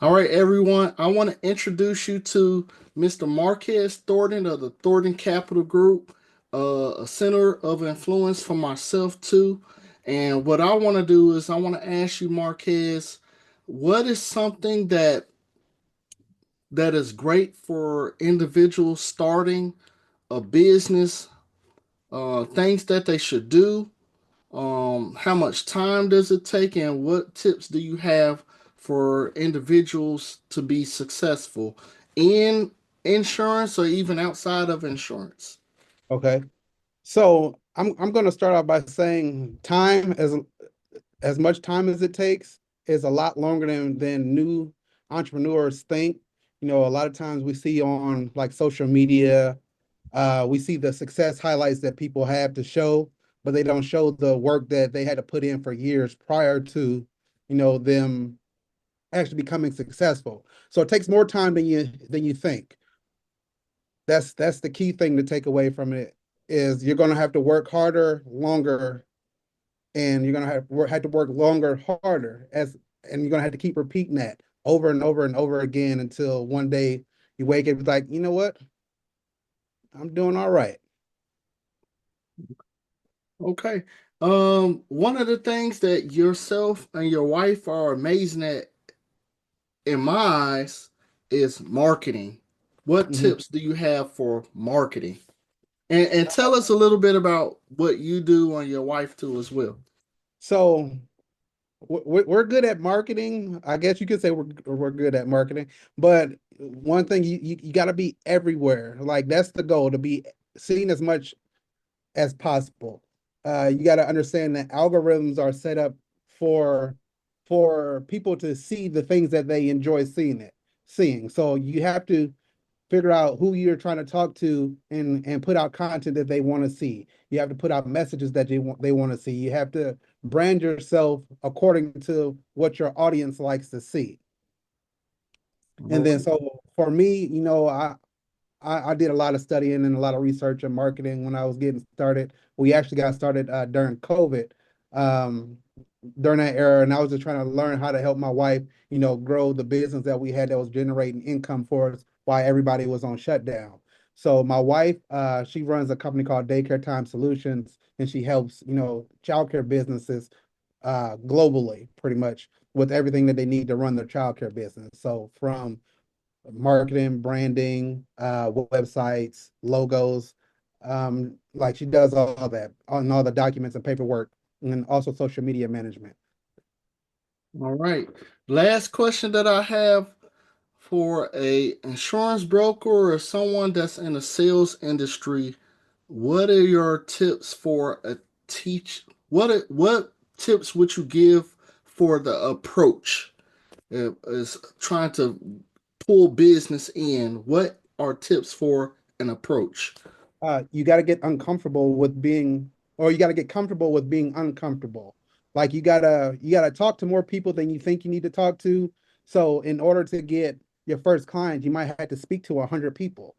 All right, everyone. I want to introduce you to Mr. Marquez Thornton of the Thornton Capital Group, a center of influence for myself too. And what I want to do is I want to ask you, Marquez, what is something that is great for individuals starting a business? Things that they should do. How much time does it take, and what tips do you have for individuals to be successful in insurance or even outside of insurance? Okay. So I'm going to start out by saying time as much time as it takes is a lot longer than new entrepreneurs think. A lot of times we see on like social media, we see the success highlights that people have to show, but they don't show the work that they had to put in for years prior to, them actually becoming successful. So it takes more time than you think. That's the key thing to take away from it is you're going to have to work harder, longer, and you're going to have to work longer, harder and you're going to have to keep repeating that over and over and over again until one day you wake up like, you know what? I'm doing all right. Okay. One of the things that yourself and your wife are amazing at, in my eyes, is marketing. What Mhm. tips do you have for marketing? And tell us a little bit about what you do and your wife too as well. So we're good at marketing. I guess you could say we're good at marketing, but one thing you got to be everywhere. Like that's the goal, to be seen as much as possible. You got to understand that algorithms are set up for for people to see the things that they enjoy seeing. So you have to figure out who you're trying to talk to and put out content that they want to see. You have to put out messages that they want to see. You have to brand yourself according to what your audience likes to see. And All then right. so for me, I did a lot of studying and a lot of research and marketing when I was getting started. We actually got started during COVID, um, during that era, and I was just trying to learn how to help my wife, grow the business that we had that was generating income for us while everybody was on shutdown. So my wife, she runs a company called Daycare Time Solutions, and she helps, childcare businesses globally, pretty much with everything that they need to run their childcare business. So from marketing, branding, websites, logos. Like she does all that on all the documents and paperwork, and also social media management. All right. Last question that I have for a insurance broker or someone that's in the sales industry, what are your tips for a teach? What tips would you give for the approach? Is trying to pull business in. What are tips for an approach? You got to get uncomfortable with being, or you got to get comfortable with being uncomfortable. Like you gotta talk to more people than you think you need to talk to. So in order to get your first client, you might have to speak to 100 people.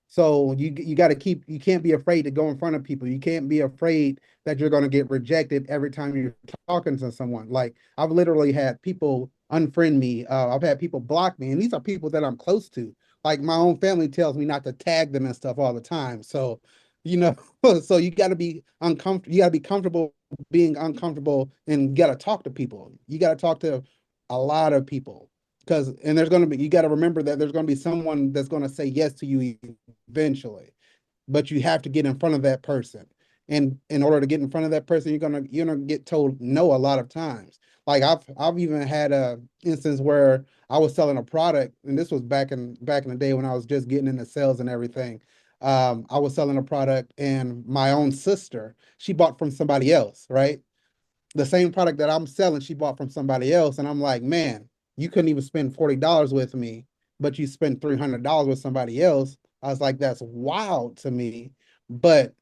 So you got to you can't be afraid to go in front of people. You can't be afraid that you're going to get rejected every time you're talking to someone. Like I've literally had people unfriend me. I've had people block me, and these are people that I'm close to. Like my own family tells me not to tag them and stuff all the time. So, you know, so you got to be uncomfortable. You got to be comfortable being uncomfortable, and you got to talk to people. You got to talk to a lot of people because, and there's going to be, you got to remember that there's going to be someone that's going to say yes to you eventually, but you have to get in front of that person. And in order to get in front of that person, you're gonna get told no a lot of times. Like I've even had a instance where I was selling a product, and this was back in the day when I was just getting into sales and everything. I was selling a product, and my own sister, she bought from somebody else, right? The same product that I'm selling, she bought from somebody else. And I'm like, man, you couldn't even spend $40 with me, but you spent $300 with somebody else. I was like, that's wild to me. But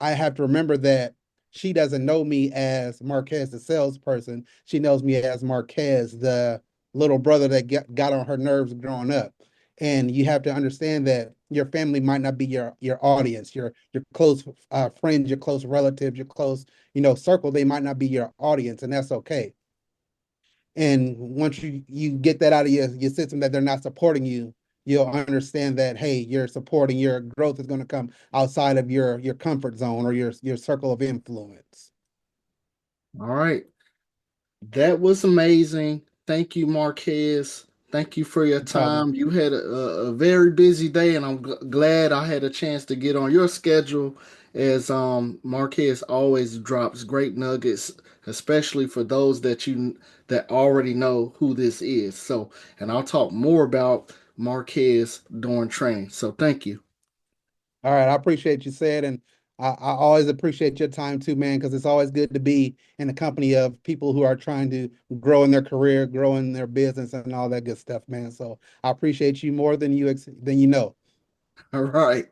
I have to remember that she doesn't know me as Marquez, the salesperson. She knows me as Marquez, the little brother that got on her nerves growing up. And you have to understand that your family might not be your audience, your close friends, your close relatives, your close circle. They might not be your audience, and that's okay. And once you get that out of your system that they're not supporting you, you'll understand that hey, you're supporting your growth is going to come outside of your comfort zone or your circle of influence. All right. That was amazing. Thank you, Marquez. Thank you for your No problem. time. You had a very busy day, and I'm glad I had a chance to get on your schedule. As Marquez always drops great nuggets, especially for those that already know who this is. So, and I'll talk more about Marquez during training. So, thank you. All right, I appreciate you said, and I always appreciate your time too, man, because it's always good to be in the company of people who are trying to grow in their career, grow in their business, and all that good stuff, man. So I appreciate you more than than you know. All right.